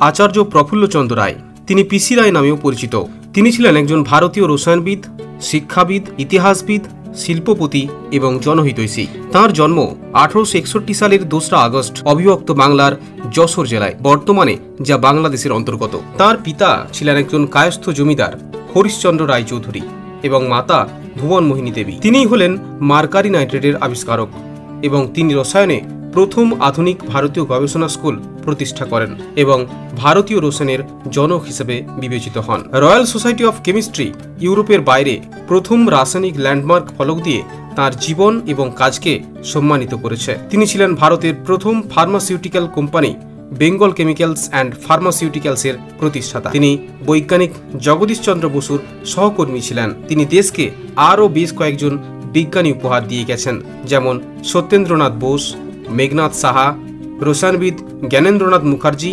আচার্য প্রফুল্লচন্দ্র রায়। তিনি পিসি রায় নামেও পরিচিত। তিনি ছিলেন একজন ভারতীয় রসায়নবিদ, শিক্ষাবিদ, ইতিহাসবিদ, শিল্পপতি এবং জনহিতৈষী। তাঁর জন্ম 1861 সালের 2 আগস্ট অবিভক্ত বাংলার যশোর জেলায়, বর্তমানে যা বাংলাদেশের অন্তর্গত। তাঁর পিতা ছিলেন একজন কায়স্থ জমিদার হরিশ্চন্দ্র রায় চৌধুরী এবং মাতা ভুবন মোহিনী দেবী। তিনিই হলেন মার্কারি নাইট্রেটের আবিষ্কারক এবং তিনি রসায়নে প্রথম আধুনিক ভারতীয় গবেষণা স্কুল প্রতিষ্ঠা করেন এবং ভারতীয় রসায়নের জনক হিসেবে বিবেচিত হন। রয়্যাল সোসাইটি অফ কেমিস্ট্রি ইউরোপের বাইরে প্রথম রাসায়নিক ল্যান্ডমার্ক ফলক দিয়ে তাঁর জীবন এবং কাজকে সম্মানিত করেছে। তিনি ছিলেন ভারতের প্রথম pharmaceutical company Bengal chemicals and ফার্মাসিউটিক্যালসের প্রতিষ্ঠাতা। তিনি বৈজ্ঞানিক জগদীশচন্দ্র বসুর সহকর্মী ছিলেন। তিনি দেশকে আরও বেশ কয়েকজন বিজ্ঞানী উপহার দিয়ে গেছেন, যেমন সত্যেন্দ্রনাথ বোস, মেঘনাথ সাহা, রসায়নবিদ জ্ঞানেন্দ্রনাথ মুখার্জি।